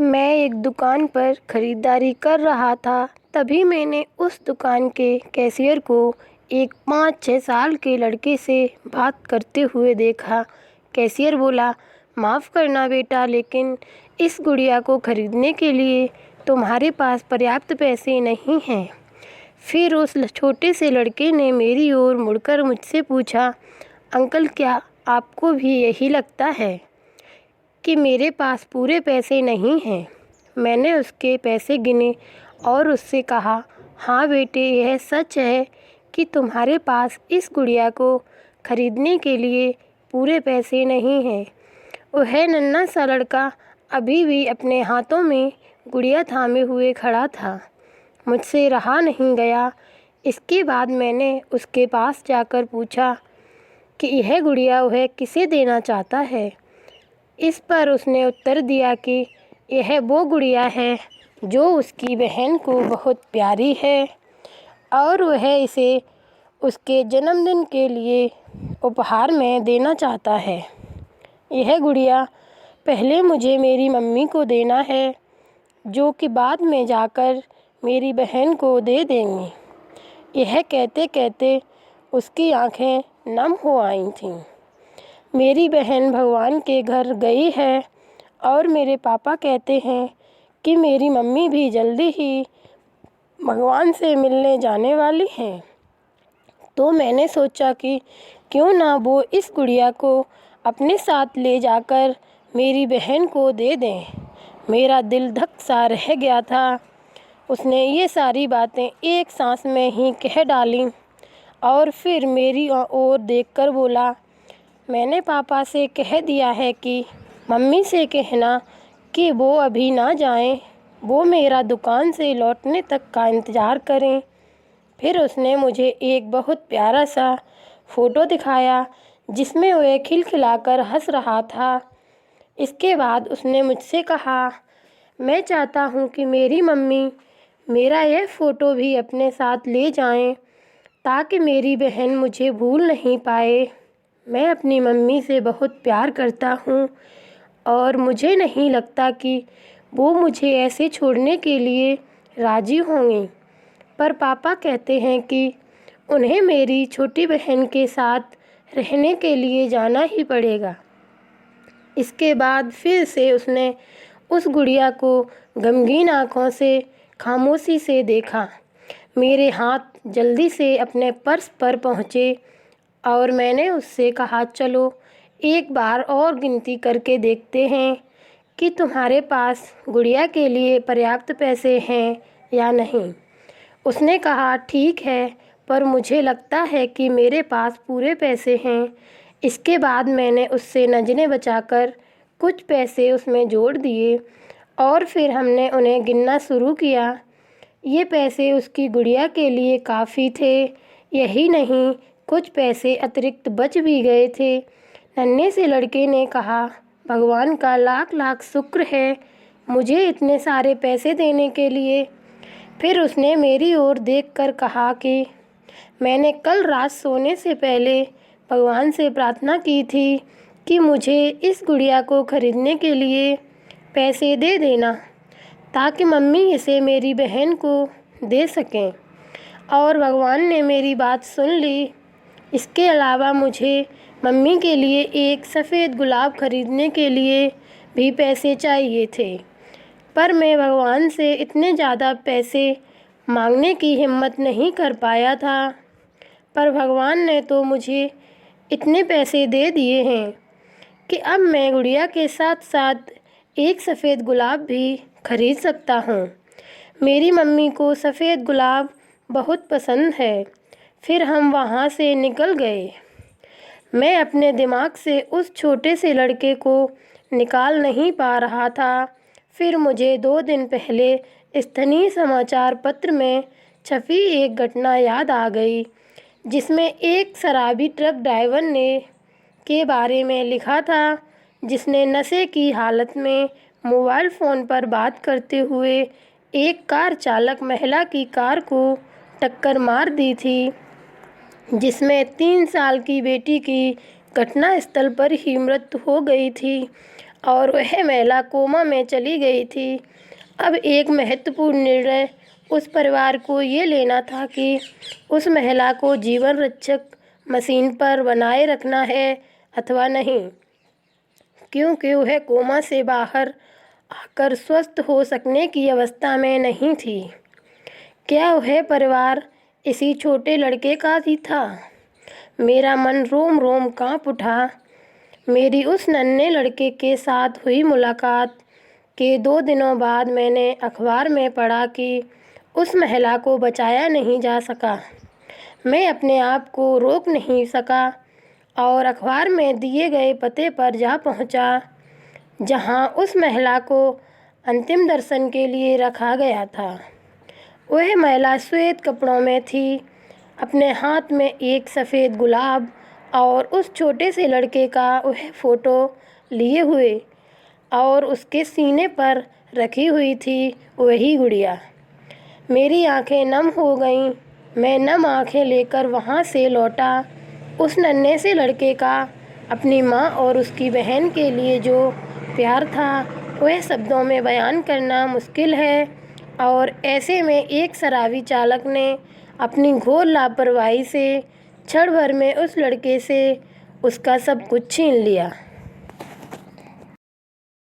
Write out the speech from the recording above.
मैं एक दुकान पर ख़रीदारी कर रहा था, तभी मैंने उस दुकान के कैशियर को एक 5-6 साल के लड़के से बात करते हुए देखा। कैशियर बोला, माफ़ करना बेटा, लेकिन इस गुड़िया को ख़रीदने के लिए तुम्हारे पास पर्याप्त पैसे नहीं हैं। फिर उस छोटे से लड़के ने मेरी ओर मुड़कर मुझसे पूछा, अंकल, क्या आपको भी यही लगता है कि मेरे पास पूरे पैसे नहीं हैं? मैंने उसके पैसे गिने और उससे कहा, हाँ बेटे, यह सच है कि तुम्हारे पास इस गुड़िया को ख़रीदने के लिए पूरे पैसे नहीं हैं। वह नन्हा सा लड़का अभी भी अपने हाथों में गुड़िया थामे हुए खड़ा था। मुझसे रहा नहीं गया। इसके बाद मैंने उसके पास जाकर पूछा कि यह गुड़िया वह किसे देना चाहता है। इस पर उसने उत्तर दिया कि यह वो गुड़िया है जो उसकी बहन को बहुत प्यारी है और वह इसे उसके जन्मदिन के लिए उपहार में देना चाहता है। यह गुड़िया पहले मुझे मेरी मम्मी को देना है, जो कि बाद में जाकर मेरी बहन को दे देंगी। यह कहते कहते उसकी आंखें नम हो आई थीं। मेरी बहन भगवान के घर गई है और मेरे पापा कहते हैं कि मेरी मम्मी भी जल्दी ही भगवान से मिलने जाने वाली हैं। तो मैंने सोचा कि क्यों ना वो इस गुड़िया को अपने साथ ले जाकर मेरी बहन को दे दें। मेरा दिल धक सा रह गया था। उसने ये सारी बातें एक सांस में ही कह डाली और फिर मेरी ओर देखकर बोला, मैंने पापा से कह दिया है कि मम्मी से कहना कि वो अभी ना जाएं, वो मेरा दुकान से लौटने तक का इंतज़ार करें। फिर उसने मुझे एक बहुत प्यारा सा फ़ोटो दिखाया जिसमें वह खिलखिलाकर हंस रहा था। इसके बाद उसने मुझसे कहा, मैं चाहता हूँ कि मेरी मम्मी मेरा यह फ़ोटो भी अपने साथ ले जाएं, ताकि मेरी बहन मुझे भूल नहीं पाए। मैं अपनी मम्मी से बहुत प्यार करता हूँ और मुझे नहीं लगता कि वो मुझे ऐसे छोड़ने के लिए राज़ी होंगी। पर पापा कहते हैं कि उन्हें मेरी छोटी बहन के साथ रहने के लिए जाना ही पड़ेगा। इसके बाद फिर से उसने उस गुड़िया को गमगीन आँखों से खामोशी से देखा। मेरे हाथ जल्दी से अपने पर्स पर पहुँचे और मैंने उससे कहा, चलो एक बार और गिनती करके देखते हैं कि तुम्हारे पास गुड़िया के लिए पर्याप्त पैसे हैं या नहीं। उसने कहा, ठीक है, पर मुझे लगता है कि मेरे पास पूरे पैसे हैं। इसके बाद मैंने उससे नज़रें बचाकर कुछ पैसे उसमें जोड़ दिए और फिर हमने उन्हें गिनना शुरू किया। ये पैसे उसकी गुड़िया के लिए काफ़ी थे। यही नहीं, कुछ पैसे अतिरिक्त बच भी गए थे। नन्हे से लड़के ने कहा, भगवान का लाख लाख शुक्र है मुझे इतने सारे पैसे देने के लिए। फिर उसने मेरी ओर देखकर कहा कि मैंने कल रात सोने से पहले भगवान से प्रार्थना की थी कि मुझे इस गुड़िया को ख़रीदने के लिए पैसे दे देना, ताकि मम्मी इसे मेरी बहन को दे सकें, और भगवान ने मेरी बात सुन ली। इसके अलावा मुझे मम्मी के लिए एक सफ़ेद गुलाब ख़रीदने के लिए भी पैसे चाहिए थे, पर मैं भगवान से इतने ज़्यादा पैसे मांगने की हिम्मत नहीं कर पाया था। पर भगवान ने तो मुझे इतने पैसे दे दिए हैं कि अब मैं गुड़िया के साथ साथ एक सफ़ेद गुलाब भी खरीद सकता हूँ। मेरी मम्मी को सफ़ेद गुलाब बहुत पसंद है। फिर हम वहाँ से निकल गए। मैं अपने दिमाग से उस छोटे से लड़के को निकाल नहीं पा रहा था। फिर मुझे 2 दिन पहले स्थानीय समाचार पत्र में छपी एक घटना याद आ गई, जिसमें एक शराबी ट्रक ड्राइवर ने के बारे में लिखा था, जिसने नशे की हालत में मोबाइल फ़ोन पर बात करते हुए एक कार चालक महिला की कार को टक्कर मार दी थी, जिसमें 3 साल की बेटी की घटनास्थल पर ही मृत्यु हो गई थी और वह महिला कोमा में चली गई थी। अब एक महत्वपूर्ण निर्णय उस परिवार को ये लेना था कि उस महिला को जीवन रक्षक मशीन पर बनाए रखना है अथवा नहीं, क्योंकि वह कोमा से बाहर आकर स्वस्थ हो सकने की अवस्था में नहीं थी। क्या वह परिवार इसी छोटे लड़के का ही था? मेरा मन रोम रोम काँप उठा। मेरी उस नन्हे लड़के के साथ हुई मुलाकात के 2 दिनों बाद मैंने अखबार में पढ़ा कि उस महिला को बचाया नहीं जा सका। मैं अपने आप को रोक नहीं सका और अखबार में दिए गए पते पर जा पहुंचा, जहां उस महिला को अंतिम दर्शन के लिए रखा गया था। वह महिला श्वेत कपड़ों में थी, अपने हाथ में एक सफ़ेद गुलाब और उस छोटे से लड़के का वह फ़ोटो लिए हुए, और उसके सीने पर रखी हुई थी वही गुड़िया। मेरी आंखें नम हो गईं। मैं नम आंखें लेकर वहाँ से लौटा। उस नन्हे से लड़के का अपनी माँ और उसकी बहन के लिए जो प्यार था, वह शब्दों में बयान करना मुश्किल है। और ऐसे में एक शराबी चालक ने अपनी घोर लापरवाही से क्षण भर में उस लड़के से उसका सब कुछ छीन लिया।